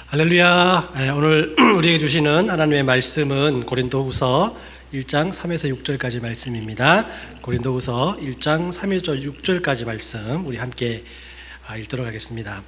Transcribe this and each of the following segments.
할렐루야. 오늘 우리에게 주시는 하나님의 말씀은 고린도후서 1장 3에서 6절까지 말씀입니다. 고린도후서 1장 3에서 6절까지 말씀 우리 함께 읽도록 하겠습니다.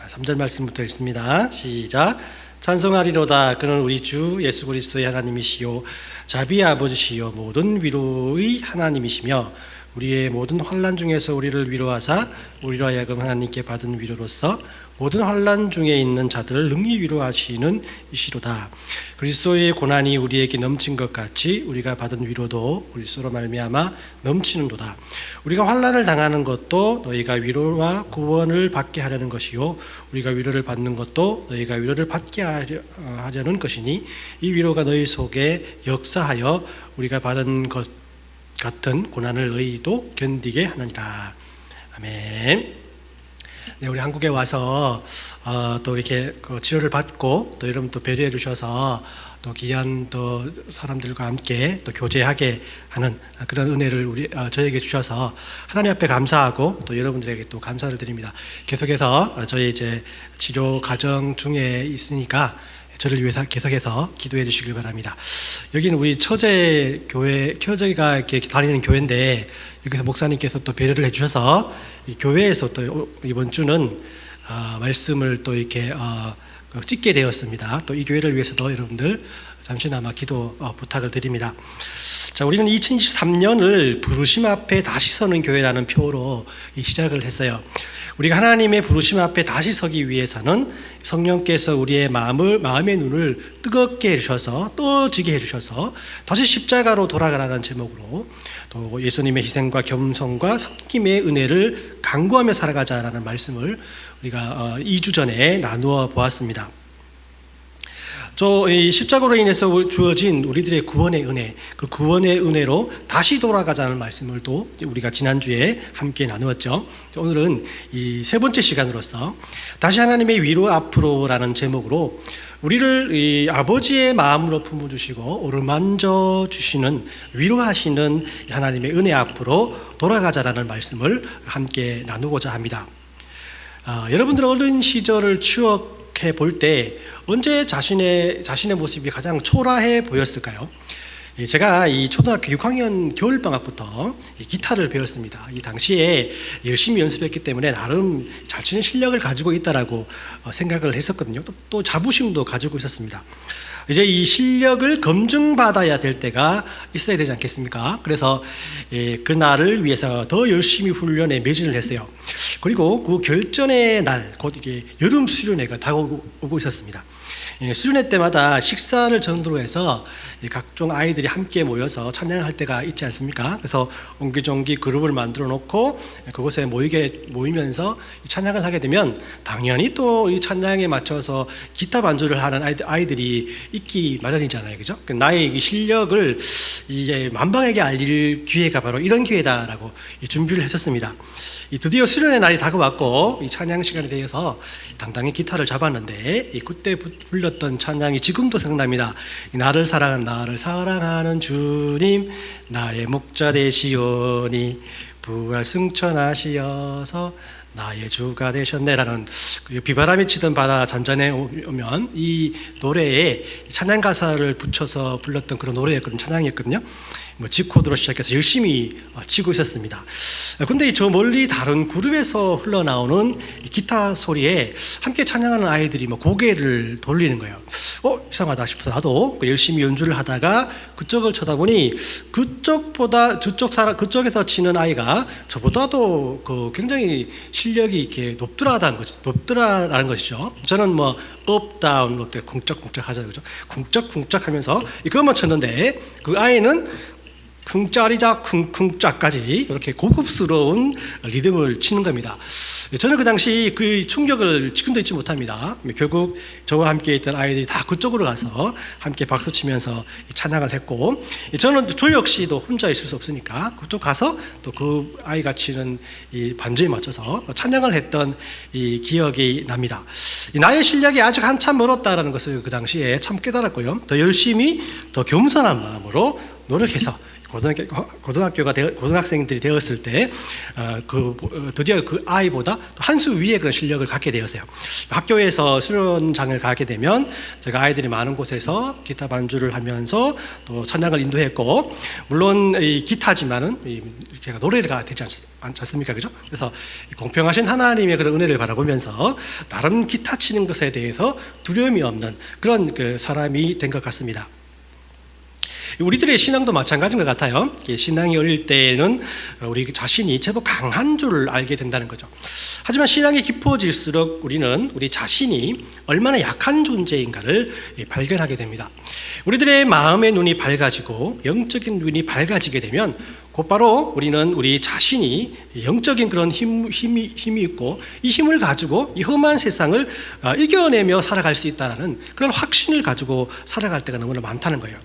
3절 말씀부터 읽습니다. 시작. 찬송하리로다. 그는 우리 주 예수 그리스도의 하나님이시요 자비의 아버지시요 모든 위로의 하나님이시며 우리의 모든 환난 중에서 우리를 위로하사 우리로 하여금 하나님께 받은 위로로서 모든 환난 중에 있는 자들을 능히 위로하시는 이시로다. 그리스도의 고난이 우리에게 넘친 것 같이 우리가 받은 위로도 그리스도로 말미암아 넘치는도다. 우리가 환난을 당하는 것도 너희가 위로와 구원을 받게 하려는 것이요 우리가 위로를 받는 것도 너희가 위로를 받게 하려는 것이니 이 위로가 너희 속에 역사하여 우리가 받은 것 같은 고난을 너희도 견디게 하느니라. 아멘. 네, 우리 한국에 와서 또 이렇게 치료를 받고 또 여러분 또 배려해 주셔서 또 귀한 또 사람들과 함께 또 교제하게 하는 그런 은혜를 저에게 주셔서 하나님 앞에 감사하고 또 여러분들에게 또 감사를 드립니다. 계속해서 저희 이제 치료 과정 중에 있으니까 저를 위해서 계속해서 기도해 주시길 바랍니다. 여기는 우리 처제 교회, 처제가 이렇게 다니는 교회인데 여기서 목사님께서 또 배려를 해주셔서 이 교회에서 또 이번 주는 말씀을 또 이렇게 찍게 되었습니다. 또 이 교회를 위해서도 여러분들 잠시나마 기도 부탁을 드립니다. 자, 우리는 2023년을 부르심 앞에 다시 서는 교회라는 표로 시작을 했어요. 우리가 하나님의 부르심 앞에 다시 서기 위해서는 성령께서 우리의 마음의 눈을 뜨겁게 해주셔서 떠지게 해주셔서 다시 십자가로 돌아가라는 제목으로 또 예수님의 희생과 겸손과 섬김의 은혜를 강구하며 살아가자라는 말씀을 우리가 2주 전에 나누어 보았습니다. 이 십자가로 인해서 주어진 우리들의 구원의 은혜, 그 구원의 은혜로 다시 돌아가자는 말씀을 또 우리가 지난주에 함께 나누었죠. 오늘은 이 세 번째 시간으로서 다시 하나님의 위로 앞으로라는 제목으로 우리를 이 아버지의 마음으로 품어주시고 어루만져 주시는 위로하시는 하나님의 은혜 앞으로 돌아가자라는 말씀을 함께 나누고자 합니다. 여러분들 어린 시절을 추억해 볼 때 언제 자신의 모습이 가장 초라해 보였을까요? 제가 이 초등학교 6학년 겨울방학부터 기타를 배웠습니다. 이 당시에 열심히 연습했기 때문에 나름 잘 치는 실력을 가지고 있다라고 생각을 했었거든요. 또 자부심도 가지고 있었습니다. 이제 이 실력을 검증받아야 될 때가 있어야 되지 않겠습니까? 그래서 그날을 위해서 더 열심히 훈련에 매진을 했어요. 그리고 그 결전의 날, 곧 이게 여름 수련회가 다가오고 있었습니다. 수련회 때마다 식사를 전후로 해서 각종 아이들이 함께 모여서 찬양을 할 때가 있지 않습니까? 그래서 옹기종기 그룹을 만들어 놓고 그곳에 모이면서 찬양을 하게 되면 당연히 또 이 찬양에 맞춰서 기타 반주를 하는 아이들이 있기 마련이잖아요, 그죠? 나의 실력을 이제 만방에게 알릴 기회가 바로 이런 기회다라고 준비를 했었습니다. 드디어 수련의 날이 다가왔고 이 찬양 시간에 대해서 당당히 기타를 잡았는데 그때 불렀던 찬양이 지금도 생각납니다. 나를 사랑하는 주님 나의 목자 되시오니 부활 승천하시어서 나의 주가 되셨네라는 비바람이 치던 바다 잔잔해 오면 이 노래에 찬양 가사를 붙여서 불렀던 그런 노래였거든요. 찬양이었거든요. G 코드로 시작해서 열심히 치고 있었습니다. 그런데 저 멀리 다른 그룹에서 흘러나오는 기타 소리에 함께 찬양하는 아이들이 고개를 돌리는 거예요. 이상하다 싶어서 나도 열심히 연주를 하다가 그쪽을 쳐다보니 그쪽에서 치는 아이가 저보다도 굉장히 실력이 이렇게 높더라라는 것이죠. 저는 업, 다운, 쿵짝쿵짝 하잖아요. 그죠? 쿵짝쿵짝 하면서 그것만 쳤는데 그 아이는 쿵짜리자 쿵쿵짜까지 이렇게 고급스러운 리듬을 치는 겁니다. 저는 그 당시 그 충격을 지금도 잊지 못합니다. 결국 저와 함께 있던 아이들이 다 그쪽으로 가서 함께 박수 치면서 찬양을 했고 저는 저 역시도 혼자 있을 수 없으니까 그쪽 가서 또 그 아이가 치는 이 반주에 맞춰서 찬양을 했던 이 기억이 납니다. 나의 실력이 아직 한참 멀었다라는 것을 그 당시에 참 깨달았고요. 더 열심히 더 겸손한 마음으로 노력해서 고등학생들이 되었을 때 드디어 그 아이보다 한 수 위의 그런 실력을 갖게 되었어요. 학교에서 수련장을 가게 되면 제가 아이들이 많은 곳에서 기타 반주를 하면서 또 찬양을 인도했고, 물론 이 기타지만은 제가 노래가 되지 않습니까, 그죠? 그래서 공평하신 하나님의 그런 은혜를 바라보면서 나름 기타 치는 것에 대해서 두려움이 없는 그런 그 사람이 된 것 같습니다. 우리들의 신앙도 마찬가지인 것 같아요. 신앙이 어릴 때는 우리 자신이 제법 강한 줄 알게 된다는 거죠. 하지만 신앙이 깊어질수록 우리는 우리 자신이 얼마나 약한 존재인가를 발견하게 됩니다. 우리들의 마음의 눈이 밝아지고 영적인 눈이 밝아지게 되면 곧바로 우리는 우리 자신이 영적인 그런 힘이 있고, 이 힘을 가지고 이 험한 세상을 이겨내며 살아갈 수 있다는 그런 확신을 가지고 살아갈 때가 너무나 많다는 거예요.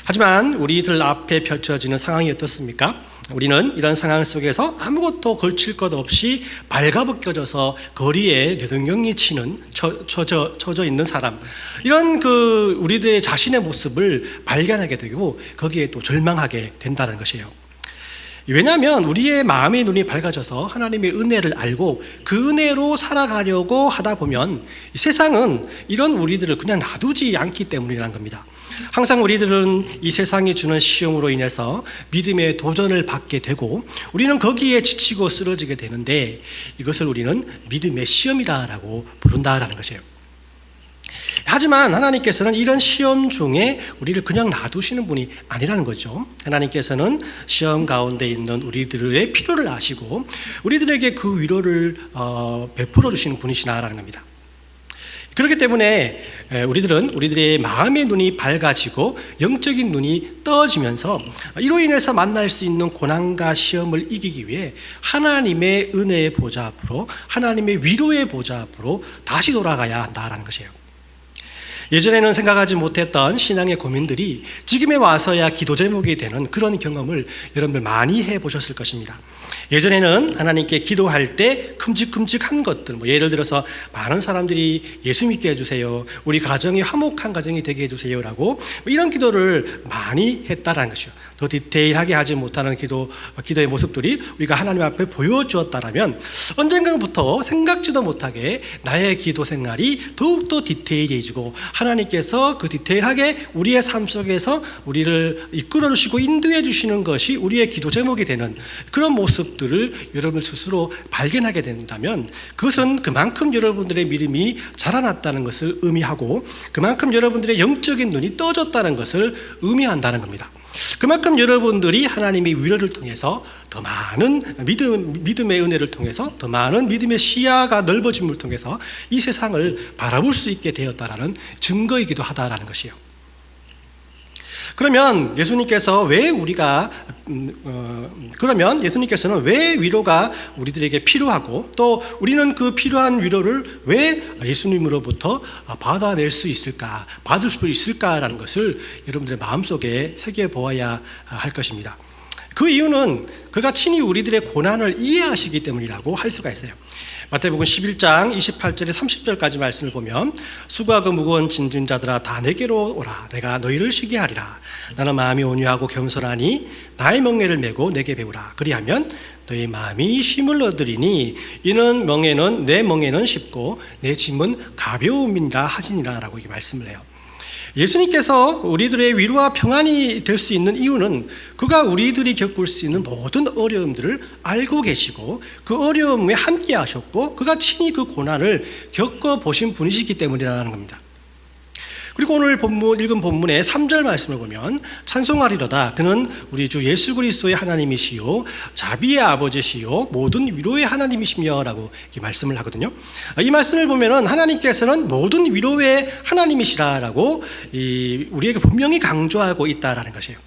하지만 우리들 앞에 펼쳐지는 상황이 어떻습니까? 우리는 이런 상황 속에서 아무것도 걸칠 것 없이 발가벗겨져서 거리에 내동경이 치는 처져 있는 사람, 이런 그 우리들의 자신의 모습을 발견하게 되고 거기에 또 절망하게 된다는 것이에요. 왜냐하면 우리의 마음의 눈이 밝아져서 하나님의 은혜를 알고 그 은혜로 살아가려고 하다 보면 세상은 이런 우리들을 그냥 놔두지 않기 때문이라는 겁니다. 항상 우리들은 이 세상이 주는 시험으로 인해서 믿음의 도전을 받게 되고 우리는 거기에 지치고 쓰러지게 되는데, 이것을 우리는 믿음의 시험이라고 부른다라는 것이에요. 하지만 하나님께서는 이런 시험 중에 우리를 그냥 놔두시는 분이 아니라는 거죠. 하나님께서는 시험 가운데 있는 우리들의 필요를 아시고 우리들에게 그 위로를 베풀어 주시는 분이시라는 겁니다. 그렇기 때문에 우리들은 우리들의 마음의 눈이 밝아지고 영적인 눈이 떠지면서 이로 인해서 만날 수 있는 고난과 시험을 이기기 위해 하나님의 은혜의 보좌 앞으로, 하나님의 위로의 보좌 앞으로 다시 돌아가야 한다는 것이에요. 예전에는 생각하지 못했던 신앙의 고민들이 지금에 와서야 기도 제목이 되는 그런 경험을 여러분들 많이 해보셨을 것입니다. 예전에는 하나님께 기도할 때 큼직큼직한 것들, 예를 들어서 많은 사람들이 예수 믿게 해주세요, 우리 가정이 화목한 가정이 되게 해주세요라고 이런 기도를 많이 했다라는 것이요. 더 디테일하게 하지 못하는 기도의 모습들이 우리가 하나님 앞에 보여주었다라면 언젠가부터 생각지도 못하게 나의 기도 생활이 더욱더 디테일해지고 하나님께서 그 디테일하게 우리의 삶 속에서 우리를 이끌어 주시고 인도해 주시는 것이 우리의 기도 제목이 되는 그런 모습들을 여러분 스스로 발견하게 된다면 그것은 그만큼 여러분들의 믿음이 자라났다는 것을 의미하고 그만큼 여러분들의 영적인 눈이 떠졌다는 것을 의미한다는 겁니다. 그만큼 여러분들이 하나님의 위로를 통해서 더 많은 믿음의 은혜를 통해서 더 많은 믿음의 시야가 넓어짐을 통해서 이 세상을 바라볼 수 있게 되었다라는 증거이기도 하다라는 것이에요. 그러면 예수님께서는 왜 위로가 우리들에게 필요하고 또 우리는 그 필요한 위로를 왜 예수님으로부터 받아낼 수 있을까, 받을 수 있을까라는 것을 여러분들의 마음속에 새겨보아야 할 것입니다. 그 이유는 그가 친히 우리들의 고난을 이해하시기 때문이라고 할 수가 있어요. 마태복음 11장 28절에 30절까지 말씀을 보면 수고하고 무거운 짐진 자들아 다 내게로 오라, 내가 너희를 쉬게 하리라. 나는 마음이 온유하고 겸손하니 나의 멍에를 메고 내게 배우라. 그리하면 너희 마음이 쉼을 얻으리니 이는 내 멍에는 쉽고 내 짐은 가벼움이라 하시니라 라고 이렇게 말씀을 해요. 예수님께서 우리들의 위로와 평안이 될 수 있는 이유는 그가 우리들이 겪을 수 있는 모든 어려움들을 알고 계시고 그 어려움에 함께 하셨고 그가 친히 그 고난을 겪어보신 분이시기 때문이라는 겁니다. 그리고 오늘 읽은 본문의 3절 말씀을 보면 찬송하리로다 그는 우리 주 예수 그리스도의 하나님이시요 자비의 아버지시요 모든 위로의 하나님이시며 라고 이렇게 말씀을 하거든요. 이 말씀을 보면 하나님께서는 모든 위로의 하나님이시라라고 우리에게 분명히 강조하고 있다라는 것이에요.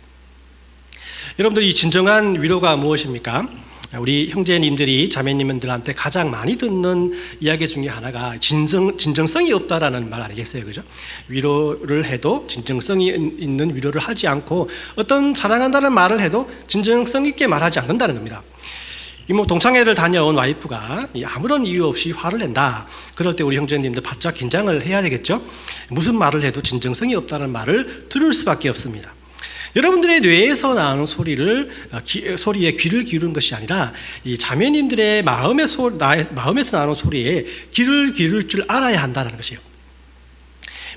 여러분들 이 진정한 위로가 무엇입니까? 우리 형제님들이 자매님들한테 가장 많이 듣는 이야기 중에 하나가 진정성이 없다라는 말 아니겠어요, 그죠? 위로를 해도 진정성이 있는 위로를 하지 않고 어떤 사랑한다는 말을 해도 진정성 있게 말하지 않는다는 겁니다. 동창회를 다녀온 와이프가 아무런 이유 없이 화를 낸다. 그럴 때 우리 형제님들 바짝 긴장을 해야 되겠죠? 무슨 말을 해도 진정성이 없다는 말을 들을 수밖에 없습니다. 여러분들의 뇌에서 나오는 소리에 귀를 기울인 것이 아니라 이 자매님들의 마음에서 나오는 소리에 귀를 기울일 줄 알아야 한다는 것이에요.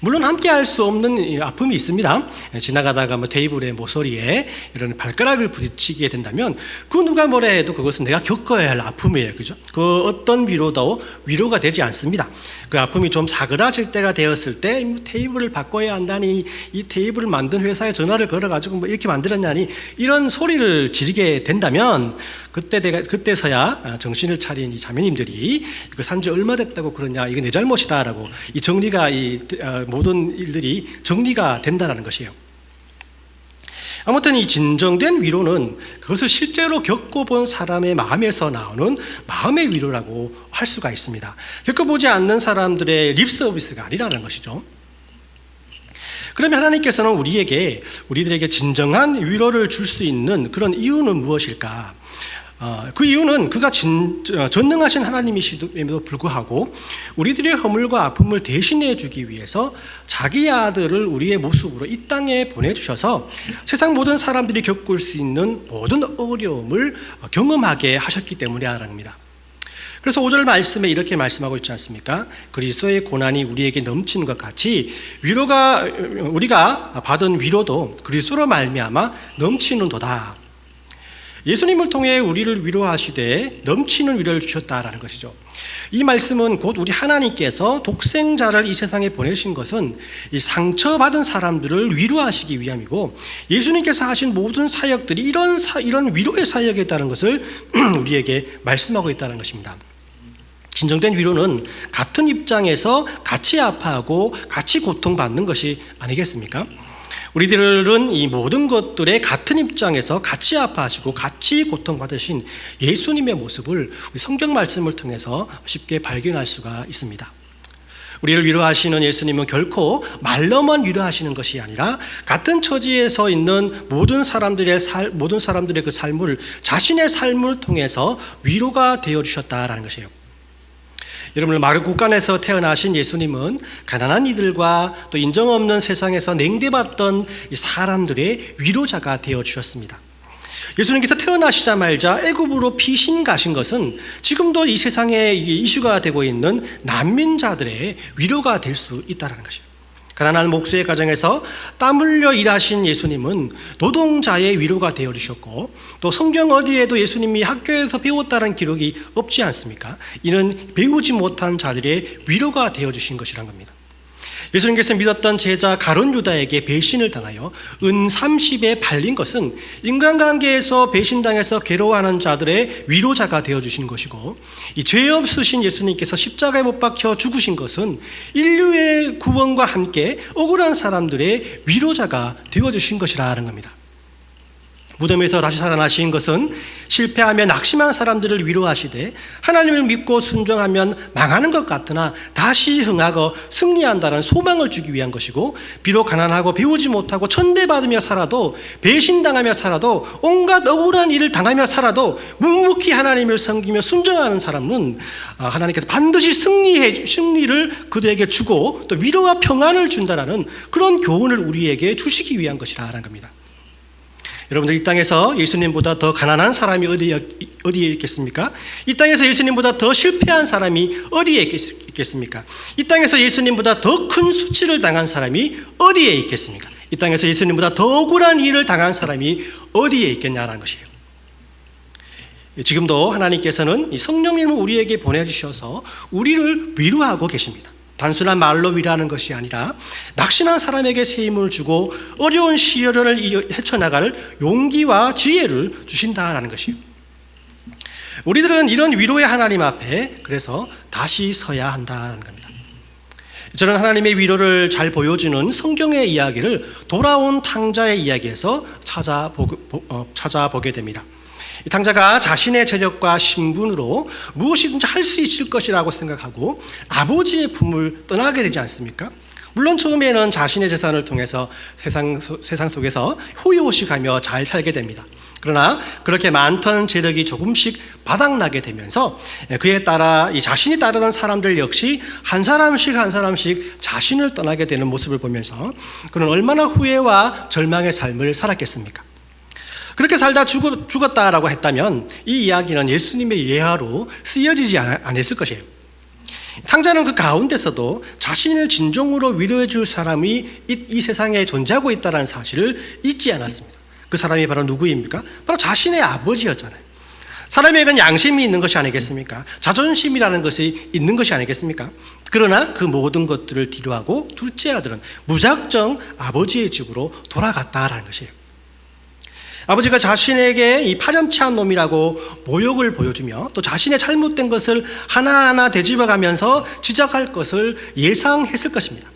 물론 함께 할 수 없는 아픔이 있습니다. 지나가다가 테이블의 모서리에 이런 발가락을 부딪히게 된다면 그 누가 뭐라 해도 그것은 내가 겪어야 할 아픔이에요. 그죠? 그 어떤 위로도 위로가 되지 않습니다. 그 아픔이 좀 사그라질 때가 되었을 때 테이블을 바꿔야 한다니, 이 테이블을 만든 회사에 전화를 걸어가지고 이렇게 만들었냐니, 이런 소리를 지르게 된다면 그때서야 정신을 차린 이 자매님들이 이거 산지 얼마 됐다고 그러냐, 이거 내 잘못이다라고 이 정리가 모든 일들이 정리가 된다는 것이에요. 아무튼 이 진정된 위로는 그것을 실제로 겪어본 사람의 마음에서 나오는 마음의 위로라고 할 수가 있습니다. 겪어보지 않는 사람들의 립 서비스가 아니라는 것이죠. 그러면 하나님께서는 우리들에게 진정한 위로를 줄 수 있는 그런 이유는 무엇일까? 그 이유는 그가 전능하신 하나님이심에도 불구하고 우리들의 허물과 아픔을 대신해 주기 위해서 자기 아들을 우리의 모습으로 이 땅에 보내주셔서 세상 모든 사람들이 겪을 수 있는 모든 어려움을 경험하게 하셨기 때문이라는 겁니다. 그래서 5절 말씀에 이렇게 말씀하고 있지 않습니까? 그리스도의 고난이 우리에게 넘치는 것 같이 우리가 받은 위로도 그리스도로 말미암아 넘치는도다. 예수님을 통해 우리를 위로하시되 넘치는 위로를 주셨다라는 것이죠. 이 말씀은 곧 우리 하나님께서 독생자를 이 세상에 보내신 것은 이 상처받은 사람들을 위로하시기 위함이고, 예수님께서 하신 모든 사역들이 이런 위로의 사역이었다는 것을 우리에게 말씀하고 있다는 것입니다. 진정된 위로는 같은 입장에서 같이 아파하고 같이 고통받는 것이 아니겠습니까? 우리들은 이 모든 것들의 같은 입장에서 같이 아파하시고 같이 고통받으신 예수님의 모습을 성경 말씀을 통해서 쉽게 발견할 수가 있습니다. 우리를 위로하시는 예수님은 결코 말로만 위로하시는 것이 아니라 같은 처지에서 있는 모든 사람들의 그 삶을 자신의 삶을 통해서 위로가 되어 주셨다라는 것이에요. 여러분, 마을 곳간에서 태어나신 예수님은 가난한 이들과 또 인정 없는 세상에서 냉대받던 사람들의 위로자가 되어 주셨습니다. 예수님께서 태어나시자마자 애굽으로 피신 가신 것은 지금도 이 세상에 이슈가 되고 있는 난민자들의 위로가 될 수 있다는 것이에요. 가난한 목수의 가정에서 땀 흘려 일하신 예수님은 노동자의 위로가 되어 주셨고, 또 성경 어디에도 예수님이 학교에서 배웠다는 기록이 없지 않습니까? 이는 배우지 못한 자들의 위로가 되어 주신 것이란 겁니다. 예수님께서 믿었던 제자 가룟 유다에게 배신을 당하여 은 30에 팔린 것은 인간관계에서 배신당해서 괴로워하는 자들의 위로자가 되어주신 것이고, 이 죄 없으신 예수님께서 십자가에 못 박혀 죽으신 것은 인류의 구원과 함께 억울한 사람들의 위로자가 되어주신 것이라는 겁니다. 무덤에서 다시 살아나신 것은 실패하며 낙심한 사람들을 위로하시되 하나님을 믿고 순종하면 망하는 것 같으나 다시 흥하고 승리한다는 소망을 주기 위한 것이고, 비록 가난하고 배우지 못하고 천대받으며 살아도 배신당하며 살아도 온갖 억울한 일을 당하며 살아도 묵묵히 하나님을 섬기며 순종하는 사람은 하나님께서 반드시 승리를 그들에게 주고 또 위로와 평안을 준다라는 그런 교훈을 우리에게 주시기 위한 것이라는 겁니다. 여러분들, 이 땅에서 예수님보다 더 가난한 사람이 어디에 있겠습니까? 이 땅에서 예수님보다 더 실패한 사람이 어디에 있겠습니까? 이 땅에서 예수님보다 더 큰 수치를 당한 사람이 어디에 있겠습니까? 이 땅에서 예수님보다 더 억울한 일을 당한 사람이 어디에 있겠냐라는 것이에요. 지금도 하나님께서는 이 성령님을 우리에게 보내주셔서 우리를 위로하고 계십니다. 단순한 말로 위로하는 것이 아니라 낙심한 사람에게 새 힘을 주고 어려운 시련을 헤쳐나갈 용기와 지혜를 주신다라는 것이요. 우리들은 이런 위로의 하나님 앞에 그래서 다시 서야 한다는 겁니다. 저는 하나님의 위로를 잘 보여주는 성경의 이야기를 돌아온 탕자의 이야기에서 찾아보게 됩니다. 이 탕자가 자신의 재력과 신분으로 무엇이든지 할 수 있을 것이라고 생각하고 아버지의 품을 떠나게 되지 않습니까? 물론 처음에는 자신의 재산을 통해서 세상 속에서 호의호식하며 잘 살게 됩니다. 그러나 그렇게 많던 재력이 조금씩 바닥나게 되면서 그에 따라 이 자신이 따르던 사람들 역시 한 사람씩 한 사람씩 자신을 떠나게 되는 모습을 보면서 그는 얼마나 후회와 절망의 삶을 살았겠습니까? 그렇게 살다 죽었다라고 했다면 이 이야기는 예수님의 예화로 쓰여지지 않았을 것이에요. 탕자는 그 가운데서도 자신을 진정으로 위로해 줄 사람이 이 세상에 존재하고 있다는 사실을 잊지 않았습니다. 그 사람이 바로 누구입니까? 바로 자신의 아버지였잖아요. 사람에게는 양심이 있는 것이 아니겠습니까? 자존심이라는 것이 있는 것이 아니겠습니까? 그러나 그 모든 것들을 뒤로하고 둘째 아들은 무작정 아버지의 집으로 돌아갔다라는 것이에요. 아버지가 자신에게 이 파렴치한 놈이라고 모욕을 보여주며 또 자신의 잘못된 것을 하나하나 되짚어가면서 지적할 것을 예상했을 것입니다.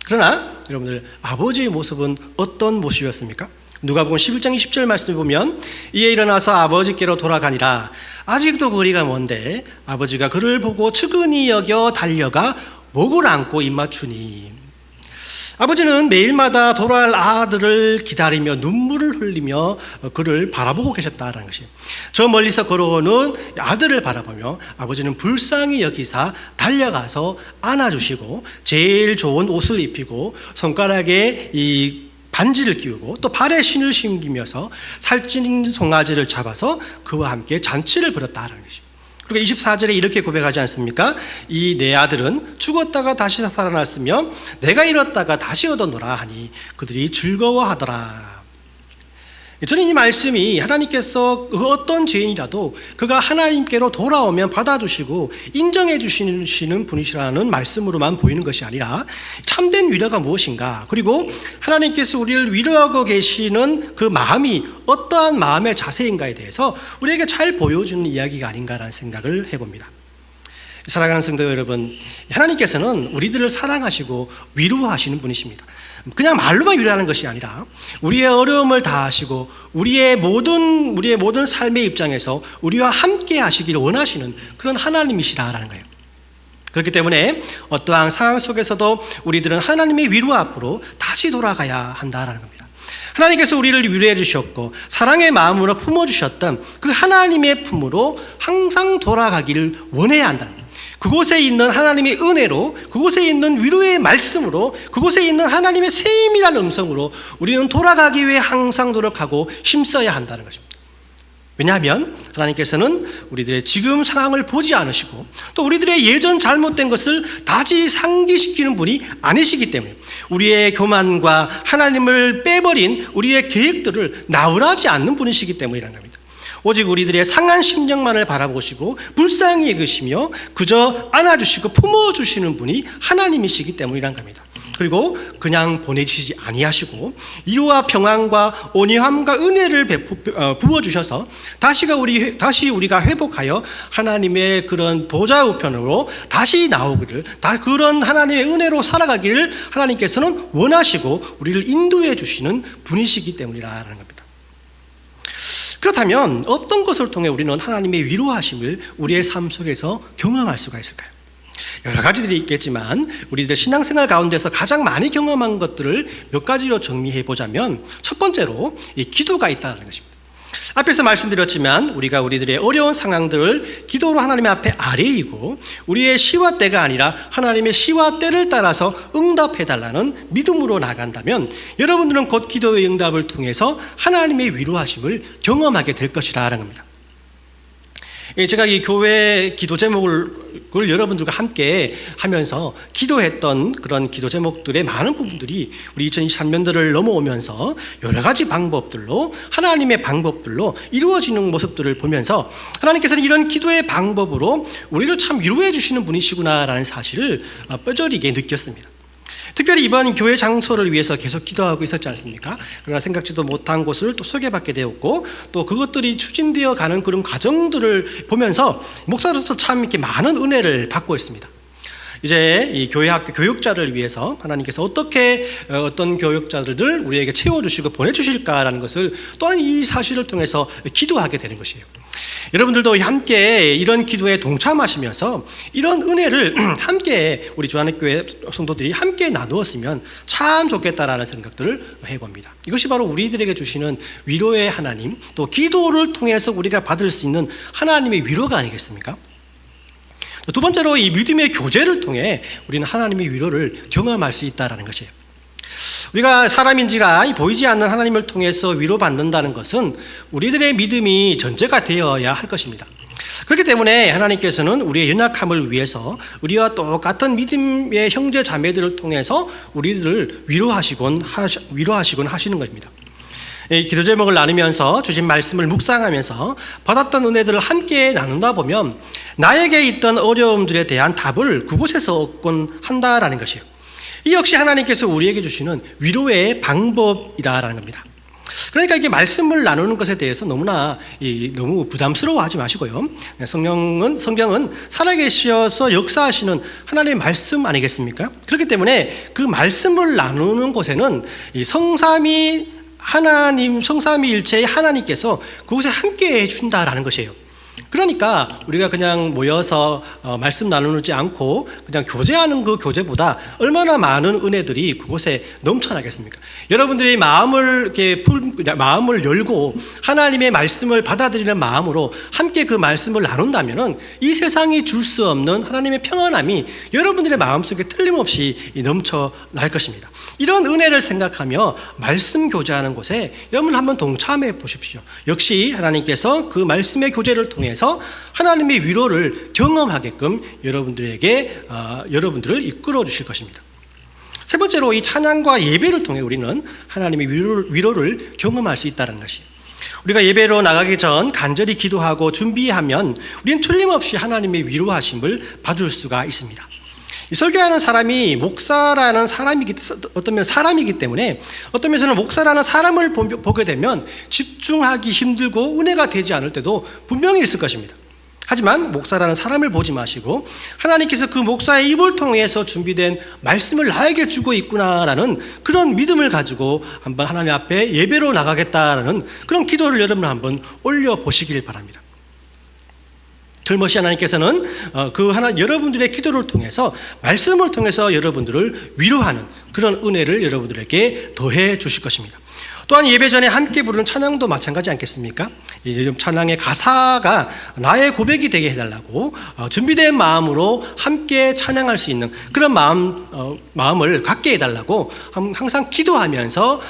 그러나 여러분들, 아버지의 모습은 어떤 모습이었습니까? 누가복음 11장 20절 말씀을 보면 이에 일어나서 아버지께로 돌아가니라. 아직도 거리가 먼데 아버지가 그를 보고 측은히 여겨 달려가 목을 안고 입맞추니. 아버지는 매일마다 돌아갈 아들을 기다리며 눈물을 흘리며 그를 바라보고 계셨다는 것이에요. 저 멀리서 걸어오는 아들을 바라보며 아버지는 불쌍히 여기사 달려가서 안아주시고 제일 좋은 옷을 입히고 손가락에 이 반지를 끼우고 또 발에 신을 신기면서 살찐 송아지를 잡아서 그와 함께 잔치를 벌였다는 것이죠. 그리고 24절에 이렇게 고백하지 않습니까? 이 내 아들은 죽었다가 다시 살아났으며 내가 잃었다가 다시 얻었노라 하니 그들이 즐거워하더라. 저는 이 말씀이 하나님께서 그 어떤 죄인이라도 그가 하나님께로 돌아오면 받아주시고 인정해 주시는 분이시라는 말씀으로만 보이는 것이 아니라 참된 위로가 무엇인가, 그리고 하나님께서 우리를 위로하고 계시는 그 마음이 어떠한 마음의 자세인가에 대해서 우리에게 잘 보여주는 이야기가 아닌가라는 생각을 해봅니다. 사랑하는 성도 여러분, 하나님께서는 우리들을 사랑하시고 위로하시는 분이십니다. 그냥 말로만 위로하는 것이 아니라 우리의 어려움을 다하시고 우리의 모든 삶의 입장에서 우리와 함께 하시기를 원하시는 그런 하나님이시라는 거예요. 그렇기 때문에 어떠한 상황 속에서도 우리들은 하나님의 위로 앞으로 다시 돌아가야 한다는 겁니다. 하나님께서 우리를 위로해 주셨고 사랑의 마음으로 품어주셨던 그 하나님의 품으로 항상 돌아가기를 원해야 한다는 거예요. 그곳에 있는 하나님의 은혜로, 그곳에 있는 위로의 말씀으로, 그곳에 있는 하나님의 세임이라는 음성으로 우리는 돌아가기 위해 항상 노력하고 힘써야 한다는 것입니다. 왜냐하면 하나님께서는 우리들의 지금 상황을 보지 않으시고 또 우리들의 예전 잘못된 것을 다시 상기시키는 분이 아니시기 때문에 우리의 교만과 하나님을 빼버린 우리의 계획들을 나열하지 않는 분이시기 때문이라는 겁니다. 오직 우리들의 상한 심령만을 바라보시고 불쌍히 여기시며 그저 안아주시고 품어주시는 분이 하나님이시기 때문이란 겁니다. 그리고 그냥 보내주시지 아니하시고 위로와 평안과 온유함과 은혜를 부어주셔서 다시 우리가 회복하여 하나님의 그런 보좌 우편으로 다시 나오기를, 그런 하나님의 은혜로 살아가기를 하나님께서는 원하시고 우리를 인도해 주시는 분이시기 때문이라는 겁니다. 그렇다면 어떤 것을 통해 우리는 하나님의 위로하심을 우리의 삶 속에서 경험할 수가 있을까요? 여러 가지들이 있겠지만 우리들의 신앙생활 가운데서 가장 많이 경험한 것들을 몇 가지로 정리해 보자면 첫 번째로 이 기도가 있다는 것입니다. 앞에서 말씀드렸지만 우리가 우리들의 어려운 상황들을 기도로 하나님 앞에 아뢰이고 우리의 시와 때가 아니라 하나님의 시와 때를 따라서 응답해달라는 믿음으로 나간다면 여러분들은 곧 기도의 응답을 통해서 하나님의 위로하심을 경험하게 될 것이라는 겁니다. 제가 이 교회 기도 제목을 여러분들과 함께 하면서 기도했던 그런 기도 제목들의 많은 부분들이 우리 2023년도를 넘어오면서 여러 가지 방법들로, 하나님의 방법들로 이루어지는 모습들을 보면서 하나님께서는 이런 기도의 방법으로 우리를 참 위로해 주시는 분이시구나라는 사실을 뼈저리게 느꼈습니다. 특별히 이번 교회 장소를 위해서 계속 기도하고 있었지 않습니까? 그러나 생각지도 못한 곳을 또 소개받게 되었고 또 그것들이 추진되어 가는 그런 과정들을 보면서 목사로서 참 이렇게 많은 은혜를 받고 있습니다. 이제 이 교회 학교 교육자를 위해서 하나님께서 어떻게 어떤 교육자들을 우리에게 채워주시고 보내주실까라는 것을 또한 이 사실을 통해서 기도하게 되는 것이에요. 여러분들도 함께 이런 기도에 동참하시면서 이런 은혜를 함께 우리 주안의교회 성도들이 함께 나누었으면 참 좋겠다라는 생각들을 해봅니다. 이것이 바로 우리들에게 주시는 위로의 하나님, 또 기도를 통해서 우리가 받을 수 있는 하나님의 위로가 아니겠습니까? 두 번째로 이 믿음의 교제를 통해 우리는 하나님의 위로를 경험할 수 있다는 것이에요. 우리가 사람인지라 보이지 않는 하나님을 통해서 위로받는다는 것은 우리들의 믿음이 전제가 되어야 할 것입니다. 그렇기 때문에 하나님께서는 우리의 연약함을 위해서 우리와 똑같은 믿음의 형제 자매들을 통해서 우리들을 위로하시곤 하시는 것입니다. 기도 제목을 나누면서 주신 말씀을 묵상하면서 받았던 은혜들을 함께 나눈다 보면 나에게 있던 어려움들에 대한 답을 그곳에서 얻곤 한다라는 것이에요. 이 역시 하나님께서 우리에게 주시는 위로의 방법이라는 겁니다. 그러니까 이게 말씀을 나누는 것에 대해서 너무 부담스러워하지 마시고요. 성경은 살아계셔서 역사하시는 하나님의 말씀 아니겠습니까? 그렇기 때문에 그 말씀을 나누는 곳에는 이 성삼위일체의 하나님께서 그곳에 함께 해준다라는 것이에요. 그러니까 우리가 그냥 모여서 말씀 나누지 않고 그냥 교제하는 그 교제보다 얼마나 많은 은혜들이 그곳에 넘쳐나겠습니까? 여러분들이 마음을 열고 하나님의 말씀을 받아들이는 마음으로 함께 그 말씀을 나눈다면은 이 세상이 줄 수 없는 하나님의 평안함이 여러분들의 마음속에 틀림없이 넘쳐날 것입니다. 이런 은혜를 생각하며 말씀 교제하는 곳에 여러분 한번 동참해 보십시오. 역시 하나님께서 그 말씀의 교제를 통해서 하나님의 위로를 경험하게끔 여러분들을 이끌어 주실 것입니다. 세 번째로 이 찬양과 예배를 통해 우리는 하나님의 위로를 경험할 수 있다는 것이에요. 우리가 예배로 나가기 전 간절히 기도하고 준비하면 우리는 틀림없이 하나님의 위로하심을 받을 수가 있습니다. 이 설교하는 사람이 목사라는 사람이기 때문에 어떤 면에서는 목사라는 사람을 보게 되면 집중하기 힘들고 은혜가 되지 않을 때도 분명히 있을 것입니다. 하지만 목사라는 사람을 보지 마시고 하나님께서 그 목사의 입을 통해서 준비된 말씀을 나에게 주고 있구나라는 그런 믿음을 가지고 한번 하나님 앞에 예배로 나가겠다라는 그런 기도를 여러분 한번 올려보시길 바랍니다. 틀림없이 하나님께서는 여러분들의 기도를 통해서 말씀을 통해서 여러분들을 위로하는 그런 은혜를 여러분들에게 더해 주실 것입니다. 또한 예배 전에 함께 부르는 찬양도 마찬가지 않겠습니까? 찬양의 가사가 나의 고백이 되게 해달라고 준비된 마음으로 함께 찬양할 수 있는 그런 마음을 갖게 해달라고 항상 기도하면서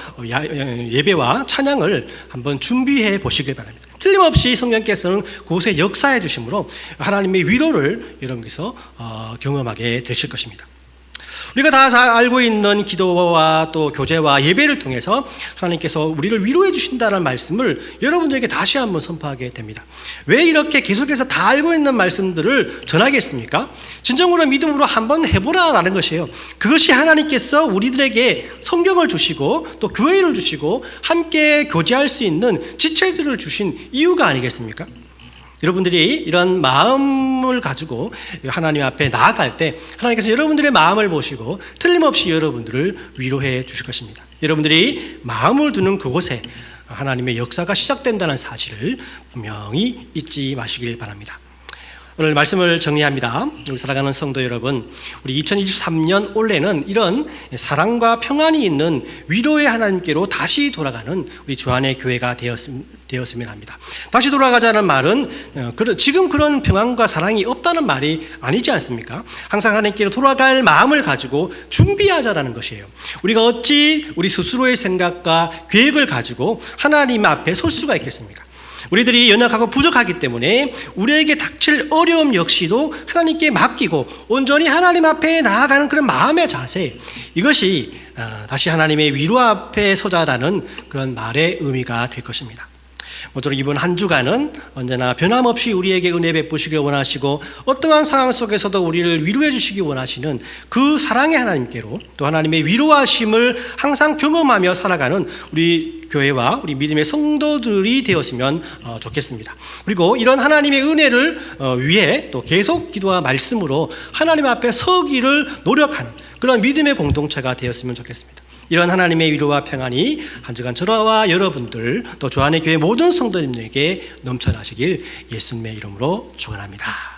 예배와 찬양을 한번 준비해 보시길 바랍니다. 틀림없이 성령께서는 그곳에 역사해 주심으로 하나님의 위로를 여러분께서 경험하게 되실 것입니다. 우리가 다 잘 알고 있는 기도와 또 교제와 예배를 통해서 하나님께서 우리를 위로해 주신다는 말씀을 여러분들에게 다시 한번 선포하게 됩니다. 왜 이렇게 계속해서 다 알고 있는 말씀들을 전하겠습니까? 진정으로 믿음으로 한번 해보라라는 것이에요. 그것이 하나님께서 우리들에게 성경을 주시고 또 교회를 주시고 함께 교제할 수 있는 지체들을 주신 이유가 아니겠습니까? 여러분들이 이런 마음을 가지고 하나님 앞에 나아갈 때 하나님께서 여러분들의 마음을 보시고 틀림없이 여러분들을 위로해 주실 것입니다. 여러분들이 마음을 두는 그곳에 하나님의 역사가 시작된다는 사실을 분명히 잊지 마시길 바랍니다. 오늘 말씀을 정리합니다. 우리 살아가는 성도 여러분, 우리 2023년 올해는 이런 사랑과 평안이 있는 위로의 하나님께로 다시 돌아가는 우리 주안의 교회가 되었으면 합니다. 다시 돌아가자는 말은 지금 그런 평안과 사랑이 없다는 말이 아니지 않습니까? 항상 하나님께로 돌아갈 마음을 가지고 준비하자라는 것이에요. 우리가 어찌 우리 스스로의 생각과 계획을 가지고 하나님 앞에 설 수가 있겠습니까? 우리들이 연약하고 부족하기 때문에 우리에게 닥칠 어려움 역시도 하나님께 맡기고 온전히 하나님 앞에 나아가는 그런 마음의 자세, 이것이 다시 하나님의 위로 앞에 서자라는 그런 말의 의미가 될 것입니다. 모쪼록 이번 한 주간은 언제나 변함없이 우리에게 은혜 베푸시길 원하시고 어떠한 상황 속에서도 우리를 위로해 주시기 원하시는 그 사랑의 하나님께로 또 하나님의 위로하심을 항상 경험하며 살아가는 우리 교회와 우리 믿음의 성도들이 되었으면 좋겠습니다. 그리고 이런 하나님의 은혜를 위해 또 계속 기도와 말씀으로 하나님 앞에 서기를 노력하는 그런 믿음의 공동체가 되었으면 좋겠습니다. 이런 하나님의 위로와 평안이 한 주간 저와 여러분들 또 조한의 교회 모든 성도님에게 넘쳐나시길 예수님의 이름으로 축원합니다.